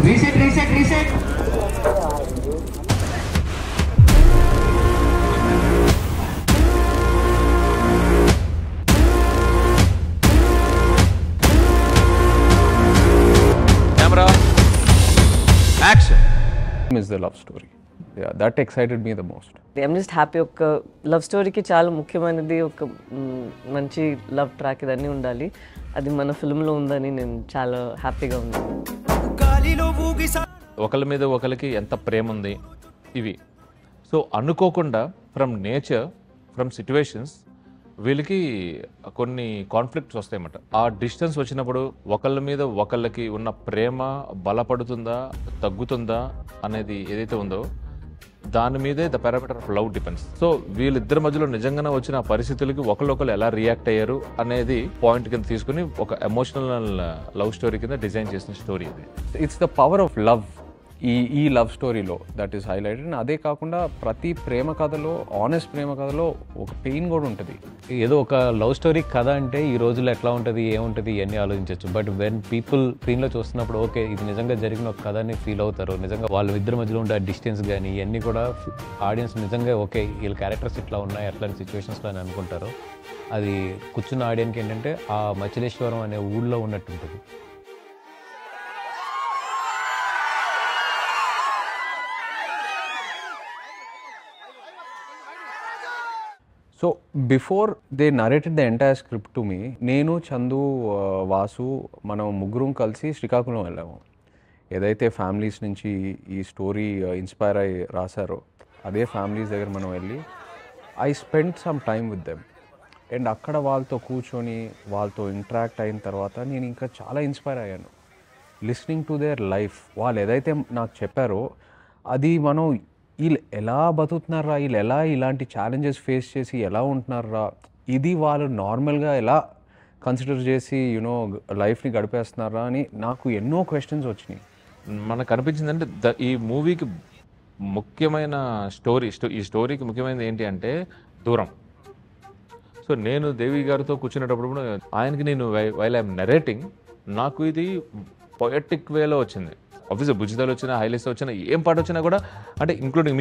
Reset camera action is the love story. Yeah, that excited me the most. I'm just happy ఒక love స్టోరీకి చాలా ముఖ్యమైనది ఒక మంచి లవ్ ట్రాక్ ఇదన్నీ ఉండాలి. అది మన ఫిల్మ్లో ఉందని నేను చాలా హ్యాపీగా ఉన్నాను. ఒకరి మీద ఒకరికి ఎంత ప్రేమ ఉంది ఇవి. సో అనుకోకుండా ఫ్రమ్ నేచర్ ఫ్రమ్ సిచ్యువేషన్స్ వీళ్ళకి కొన్ని కాన్ఫ్లిక్ట్స్ వస్తాయన్నమాట. ఆ డిస్టెన్స్ వచ్చినప్పుడు ఒకళ్ళ మీద ఒకళ్ళకి ఉన్న ప్రేమ బలపడుతుందా తగ్గుతుందా అనేది ఏదైతే ఉందో దాని మీదే the parameter of love depends. So వీళ్ళిద్దరి మధ్యలో నిజంగానే వచ్చిన పరిస్థితులకి ఒకళ్ళు ఎలా రియాక్ట్ అయ్యారు అనేది పాయింట్ కింద తీసుకుని ఒక ఎమోషనల్ లవ్ స్టోరీ కింద డిజైన్ చేసిన స్టోరీ ఇది. It's the power of love ఈ లవ్ స్టోరీలో దట్ ఈస్ హైలైటెడ్. అదే కాకుండా ప్రతి ప్రేమ కథలో ఆనెస్ట్ ప్రేమ కథలో ఒక పెయిన్ కూడా ఉంటుంది. ఏదో ఒక లవ్ స్టోరీ కథ అంటే ఈ రోజుల్లో ఎట్లా ఉంటుంది ఏముంటుంది ఇవన్నీ ఆలోచించవచ్చు. బట్ వెన్ పీపుల్ స్క్రీన్లో చూస్తున్నప్పుడు ఓకే ఇది నిజంగా జరిగిన ఒక కథని ఫీల్ అవుతారు. నిజంగా వాళ్ళ ఇద్దరి మధ్యలో ఉండే డిస్టెన్స్ కానీ ఇవన్నీ కూడా ఆడియన్స్ నిజంగా ఓకే వీళ్ళ క్యారెక్టర్స్ ఇట్లా ఉన్నాయి అట్లాంటి సిచ్యువేషన్స్లో అని అనుకుంటారు. అది కూర్చున్న ఆడియన్కి ఏంటంటే ఆ మచిలేశ్వరం అనే ఊళ్ళో ఉన్నట్టు ఉంటుంది. So before they narrated the entire script to me, నేను చందు వాసు మనం ముగ్గురం కలిసి శ్రీకాకుళం వెళ్ళాము. ఏదైతే ఫ్యామిలీస్ నుంచి ఈ స్టోరీ ఇన్స్పైర్ అయ్యి రాశారో అదే ఫ్యామిలీస్ దగ్గర మనం వెళ్ళి I spend some time with them. And అక్కడ వాళ్ళతో కూర్చొని వాళ్ళతో ఇంటరాక్ట్ అయిన తర్వాత నేను ఇంకా చాలా ఇన్స్పైర్ అయ్యాను. లిస్నింగ్ టు దేర్ లైఫ్, వాళ్ళు ఏదైతే నాకు చెప్పారో అది మనం వీళ్ళు ఎలా బతుకుతున్నారా, వీళ్ళు ఎలా ఇలాంటి ఛాలెంజెస్ ఫేస్ చేసి ఎలా ఉంటున్నారా, ఇది వాళ్ళు నార్మల్గా ఎలా కన్సిడర్ చేసి యూనో లైఫ్ని గడిపేస్తున్నారా అని నాకు ఎన్నో క్వశ్చన్స్ వచ్చినాయి. మనకు అనిపించిందంటే ఈ మూవీకి ముఖ్యమైన ఈ స్టోరీకి ముఖ్యమైనది ఏంటి అంటే దూరం. సో నేను దేవి గారితో కూర్చునేటప్పుడు ఆయనకి నేను వైల్ ఐఎమ్ నరేటింగ్ నాకు ఇది పొయటిక్ వేలో వచ్చింది. ఆబ్వియస్గా బుజ్జిదాలు వచ్చినా హైలైట్స్ వచ్చినా ఏం పాట వచ్చినా కూడా అంటే ఇంక్లూడింగ్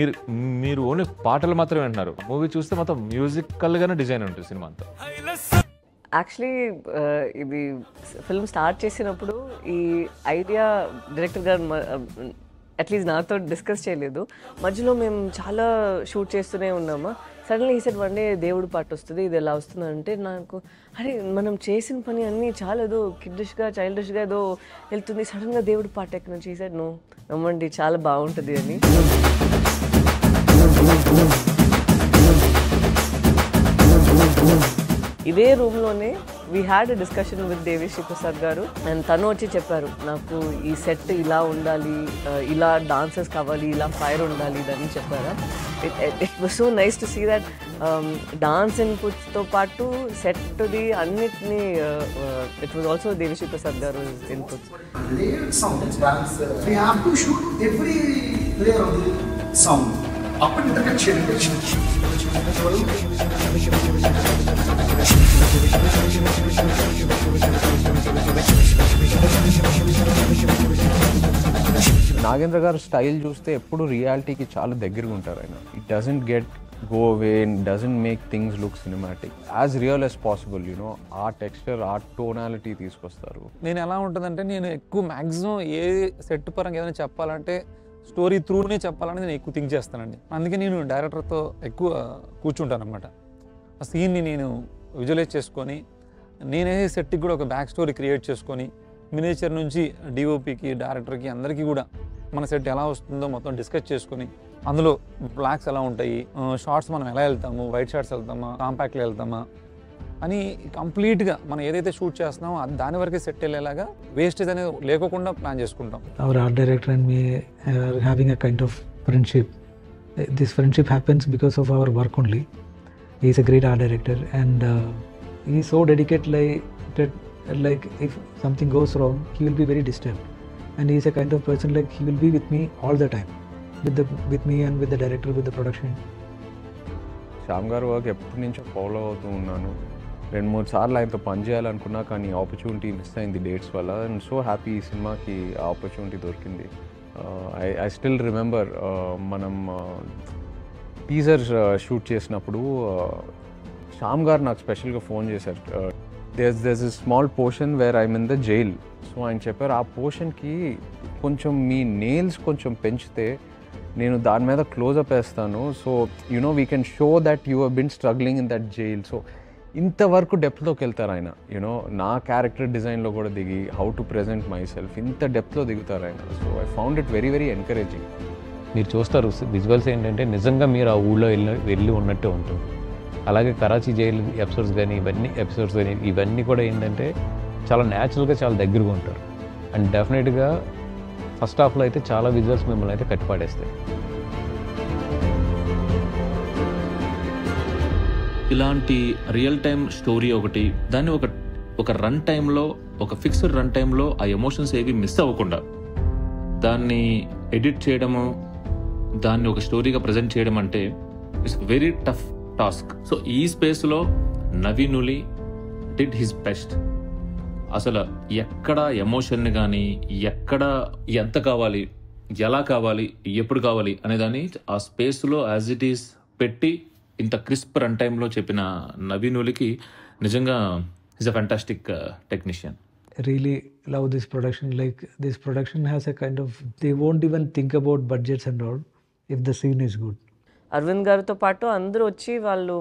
మీరు ఓన్లీ పాటలు మాత్రమే వింటున్నారు. మూవీ చూస్తే మొత్తం మ్యూజికల్గానే డిజైన్ ఉంటుంది సినిమా అంతా. యాక్చువల్లీ ఇది ఫిల్మ్ స్టార్ట్ చేసినప్పుడు ఈ ఐడియా డైరెక్టర్ గారు అట్లీస్ట్ నాతో డిస్కస్ చేయలేదు. మధ్యలో మేము చాలా షూట్ చేస్తూనే ఉన్నామా. సడన్లీ ఈ సెట్ వన్ డే దేవుడు పాట వస్తుంది, ఇది ఎలా వస్తుంది అంటే నాకు అరే మనం చేసిన పని అన్నీ చాలా ఏదో కిడ్డిష్గా చైల్డిష్గా ఏదో వెళ్తుంది, సడన్గా దేవుడు పాట ఎక్కడి నుంచి ఈ సెట్ నో నమ్మండి చాలా బాగుంటుంది అని. ఇదే రూమ్లోనే we had a discussion with Devi Sri Prasad గారు. అండ్ తను వచ్చి చెప్పారు నాకు ఈ సెట్ ఇలా ఉండాలి, ఇలా డాన్సర్స్ కావాలి, ఇలా ఫైర్ ఉండాలి ఇదని చెప్పారా. It was so nice to see that dance ఇన్పుట్స్తో పాటు సెట్ది అన్నిటినీ it was also Devi Sri Prasad గారు ఇన్పుట్స్. నాగేంద్ర గారు స్టైల్ చూస్తే ఎప్పుడు రియాలిటీకి చాలా దగ్గరగా ఉంటారు ఆయన. It doesn't get go away and doesn't make things look cinematic, as real as possible. You know ఆ టెక్స్చర్ ఆ టోనాలిటీ తీసుకొస్తారు. నేను ఎలా ఉంటుందంటే నేను ఎక్కువ మ్యాక్సిమం ఏ సెట్ పరంగా ఏదైనా చెప్పాలంటే స్టోరీ త్రూనే చెప్పాలని నేను ఎక్కువ థింక్ చేస్తానండి. అందుకే నేను డైరెక్టర్తో ఎక్కువ కూర్చుంటాను అనమాట. ఆ సీన్ని నేను విజువలైజ్ చేసుకొని నేనే సెట్కి కూడా ఒక బ్యాక్ స్టోరీ క్రియేట్ చేసుకొని మినేచర్ నుంచి డిఓపికి డైరెక్టర్కి అందరికీ కూడా మన సెట్ ఎలా వస్తుందో మొత్తం డిస్కస్ చేసుకొని అందులో బ్లాక్స్ ఎలా ఉంటాయి, షార్ట్స్ మనం ఎలా వెళ్తాము, వైట్ షార్ట్స్ వెళ్తామా, కాంపాక్ట్లో వెళ్తామా అని కంప్లీట్గా మనం ఏదైతే షూట్ చేస్తున్నామో దాని వరకే సెట్ వెళ్ళేలాగా వేస్టేజ్ అనేది లేకోకుండా ప్లాన్ చేసుకుంటాం. Our art director and me are having a kind of friendship. This friendship happens because of our work only. He is a great art director and he is so dedicated like if something goes wrong he will be very distant and he is a kind of person like he will be with me all the time with me and with the director, with the production. Shyam గారు work ఎప్పటి నుంచో follow అవుతూ ఉన్నాను. 2-3 సార్లు ఆయనతో పని చేయాలనుకున్నా, కానీ ఆపర్చునిటీ మిస్ అయింది డేట్స్ వల్ల. అండ్ సో హ్యాపీ ఈ సినిమాకి ఆపర్చునిటీ దొరికింది. ఐ స్టిల్ రిమెంబర్ మనం టీజర్ షూట్ చేసినప్పుడు శ్యామ్ గారు నాకు స్పెషల్గా ఫోన్ చేశారు. there's a small portion where I'm in the jail. So ఆయన చెప్పారు ఆ పోర్షన్కి కొంచెం మీ నెయిల్స్ కొంచెం పెంచితే నేను దాని మీద క్లోజప్ వేస్తాను. So you know we can show that you have been struggling in that jail. So ఇంతవరకు డెప్త్లోకి వెళ్తారు ఆయన. యూనో నా క్యారెక్టర్ డిజైన్లో కూడా దిగి how to present my self ఇంత డెప్త్లో దిగుతారు ఆయన. So I found it very very encouraging. మీరు చూస్తారు విజువల్స్ ఏంటంటే నిజంగా మీరు ఆ ఊళ్ళో వెళ్ళి ఉన్నట్టే ఉంటుంది. అలాగే కరాచీ జైలు ఎపిసోడ్స్ కానీ ఇవన్నీ కూడా ఏంటంటే చాలా న్యాచురల్గా చాలా దగ్గరగా ఉంటారు. అండ్ డెఫినెట్గా ఫస్ట్ హాఫ్లో అయితే చాలా విజువల్స్ మిమ్మల్ని అయితే కట్టిపాడేస్తాయి. ఇలాంటి రియల్ టైమ్ స్టోరీ ఒకటి, దాన్ని ఒక రన్ టైంలో, ఒక ఫిక్స్డ్ రన్ టైంలో ఆ ఎమోషన్స్ ఏవి మిస్ అవ్వకుండా దాన్ని ఎడిట్ చేయడము, దాన్ని ఒక స్టోరీగా ప్రజెంట్ చేయడం అంటే it's very tough task. So ఈ స్పేస్లో నవీనులి డిడ్ హిస్ బెస్ట్. అసలు ఎక్కడ ఎమోషన్ని కానీ, ఎక్కడ ఎంత కావాలి, ఎలా కావాలి, ఎప్పుడు కావాలి అనేదాన్ని ఆ స్పేస్లో యాజ్ ఇట్ ఈస్ పెట్టి ఇంత క్రిస్ప్ రన్ టైంలో చెప్పిన నవీనులికి నిజంగా is a fantastic technician. Really love this production. Like this production has a kind of, they won't even think about budgets and all if the scene is good. Aravind గారితో పాటు అందరూ వచ్చి వాళ్ళు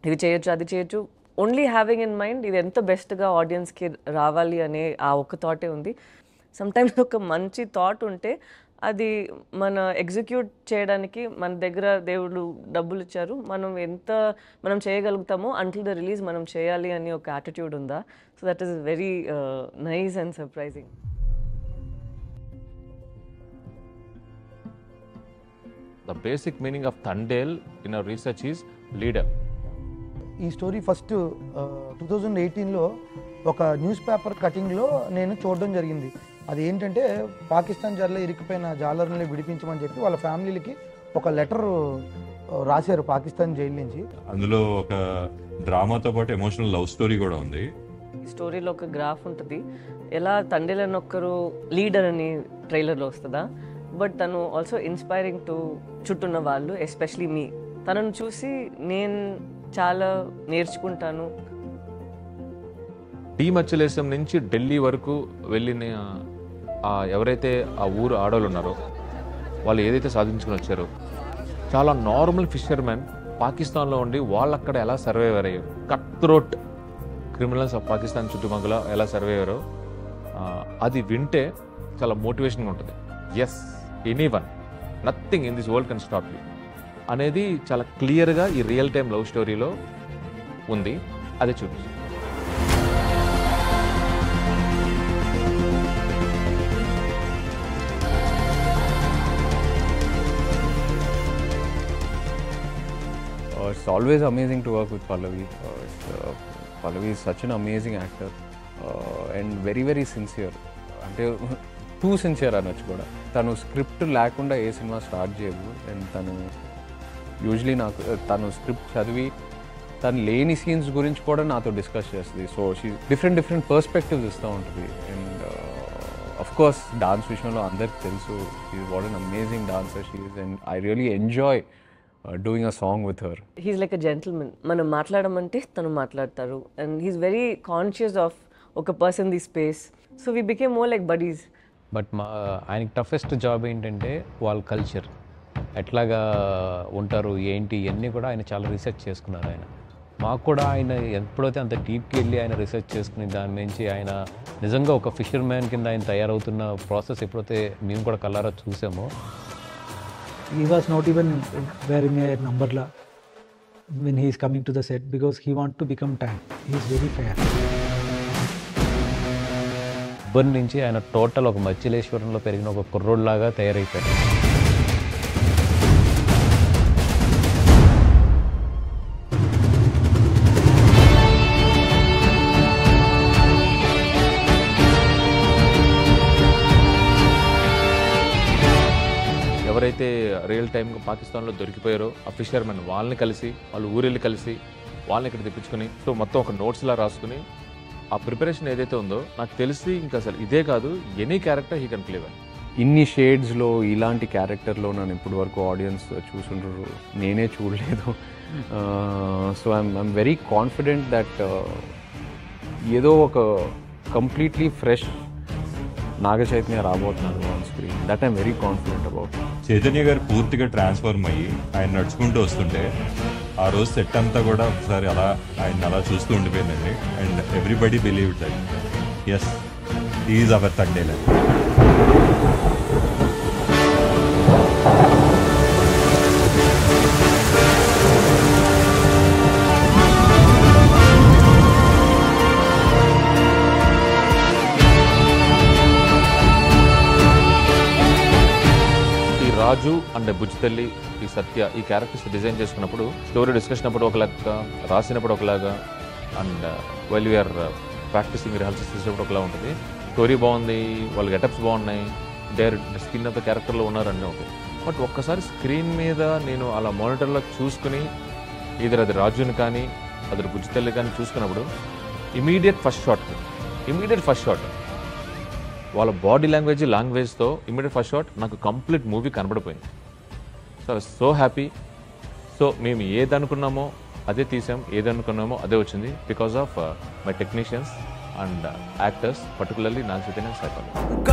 ఇది చేయొచ్చు, అది చేయొచ్చు, ఓన్లీ హ్యావింగ్ ఇన్ మైండ్ ఇది ఎంత బెస్ట్గా ఆడియన్స్కి రావాలి అనే ఆ ఒక్క థాటే ఉంది. సమ్టైమ్స్ ఒక మంచి థాట్ ఉంటే అది మన ఎగ్జిక్యూట్ చేయడానికి మన దగ్గర దేవుడు డబ్బులు ఇచ్చారు, మనం చేయగలుగుతామో అంటిల్ ద రిలీజ్ మనం చేయాలి అని ఒక యాటిట్యూడ్ ఉందా. So that is very nice and surprising. The basic meaning of Thandel in our research is leader. ఈ స్టోరీ ఫస్ట్ 2018లో ఒక న్యూస్ పేపర్ కటింగ్లో నేను చూడడం జరిగింది. అది ఏంటంటే పాకిస్తాన్ జైల్లో ఇరికిపోయిన జాలర్ని విడిపించమని చెప్పి వాళ్ళ ఫ్యామిలీలకి ఒక లెటర్ రాశారు పాకిస్తాన్ జైలు నుంచి. అందులో ఒక డ్రామాతో పాటు ఎమోషనల్ లవ్ స్టోరీ కూడా ఉంది. ఈ స్టోరీలో ఒక గ్రాఫ్ ఉంటుంది, ఎలా తండ్రి అని ఒక్కరు లీడర్ అని ట్రైలర్లో వస్తుందా, బట్ తను ఆల్సో ఇన్స్పైరింగ్ టు చుట్టూన్న వాళ్ళు, ఎస్పెషలీ మీ. తనను చూసి నేను చాలా నేర్చుకుంటాను. మచ్చలేశం నుంచి ఢిల్లీ వరకు వెళ్ళిన ఎవరైతే ఆ ఊరు ఆడవాళ్ళు ఉన్నారో వాళ్ళు ఏదైతే సాధించుకుని వచ్చారో, చాలా నార్మల్ ఫిషర్మెన్ పాకిస్తాన్లో ఉండి వాళ్ళు అక్కడ ఎలా సర్వైవర్ అయ్యారు, cut throat criminals of Pakistan చుట్టుపక్కల ఎలా సర్వైవరో అది వింటే చాలా మోటివేషన్గా ఉంటుంది. Yes, anyone, nothing in this world can stop you అనేది చాలా క్లియర్గా ఈ రియల్ టైమ్ లవ్ స్టోరీలో ఉంది. అదే చూపిస్తుంది. It's always amazing to work with Pallavi. Pallavi is such an amazing actor and very very sincere. అంటే టూ సిన్సియర్ అనొచ్చు కూడా. తను స్క్రిప్ట్ లేకుండా ఏ సినిమా స్టార్ట్ చేయదు. అండ్ తను యూజువలీ తను స్క్రిప్ట్ చదివి తను లేని సీన్స్ గురించి కూడా నాతో డిస్కస్ చేస్తుంది. సో షీ డిఫరెంట్ పర్స్పెక్టివ్స్ ఇస్తూ ఉంటుంది. అండ్ అఫ్ కోర్స్ డాన్స్ విషయంలో అందరికి తెలుసు, she is what an amazing dancer she is. And I really enjoy doing a song with her. He's like a gentleman. మనం మాట్లాడమంటే తను మాట్లాడతారు. And he's very conscious of ఒక person the space. So we became more like buddies. But ఆయనకి toughest job ఏంటంటే వాళ్ళ culture ఎట్లాగా ఉంటారు ఏంటి ఇవన్నీ కూడా ఆయన చాలా రీసెర్చ్ చేసుకున్నారు. ఆయన మాకు కూడా ఆయన ఎప్పుడైతే అంత డీప్కి వెళ్ళి ఆయన రీసెర్చ్ చేసుకుని దాని నుంచి ఆయన నిజంగా ఒక ఫిషర్ మ్యాన్ కింద ఆయన తయారవుతున్న ప్రాసెస్ ఎప్పుడైతే మేము కూడా కళ్ళారా చూసామో. He was not even wearing a numberla when he is coming to the set because he wants to become tan. He is very fair. ఉబ్బర్ నుంచి ఆయన టోటల్ ఒక మచ్చిలేశ్వరంలో పెరిగిన ఒక కుర్రోడ్లాగా తయారైపోయాడు. ఎవరైతే రియల్ టైమ్గా పాకిస్తాన్లో దొరికిపోయారో ఆ ఫిషర్మెన్ వాళ్ళని కలిసి, వాళ్ళు ఊరెళ్ళి కలిసి వాళ్ళని ఇక్కడ తెప్పించుకొని సో మొత్తం ఒక నోట్స్లా రాసుకుని ఆ ప్రిపరేషన్ ఏదైతే ఉందో నాకు తెలిసి ఇంకా అసలు ఇదే కాదు any character he can play well. ఇన్ని షేడ్స్లో ఇలాంటి క్యారెక్టర్లో నన్ను ఇప్పటి వరకు ఆడియన్స్ చూసుంటారు, నేనే చూడలేదు. So I'm very confident that ఏదో ఒక కంప్లీట్లీ ఫ్రెష్ నాగ చైతన్య రాబోతున్నారు on screen. That I'm very confident about. Chaitanya గారు పూర్తిగా ట్రాన్స్ఫార్మ్ అయ్యి ఆయన నడుచుకుంటూ వస్తుంటే ఆ రోజు సెట్ అంతా కూడా ఒకసారి అలా ఆయన అలా చూస్తూ ఉండిపోయిందండి. And everybody believe that S is our తండేలా. రాజు అండ్ బుజ్జితల్లి, ఈ సత్య, ఈ క్యారెక్టర్స్ డిజైన్ చేసుకున్నప్పుడు స్టోరీ డిస్కషన్ అప్పుడు ఒక లెక్క, రాసినప్పుడు ఒకలాగా, and while you're practising rehearsals చేసేటప్పుడు ఒకలా ఉంటుంది. స్టోరీ బాగుంది, వాళ్ళ గెటప్స్ బాగున్నాయి, స్కిన్ ఆఫ్ ద క్యారెక్టర్లో ఉన్నారు అన్నీ ఓకే. బట్ ఒక్కసారి స్క్రీన్ మీద నేను అలా మానిటర్లో చూసుకుని ఇద్దరు అది రాజుని కానీ అదరు బుజ్జితల్లి కానీ చూసుకున్నప్పుడు ఇమీడియట్ ఫస్ట్ షాట్ వాళ్ళ బాడీ లాంగ్వేజ్తో ఇమీడియట్ ఫస్ట్ షాట్ నాకు కంప్లీట్ మూవీ కనబడిపోయింది. So I was so happy. So మేము ఏదనుకున్నామో అదే తీసాం, ఏదనుకున్నామో అదే వచ్చింది because of my technicians and actors, particularly Naga Chaitanya, Sai Pallavi.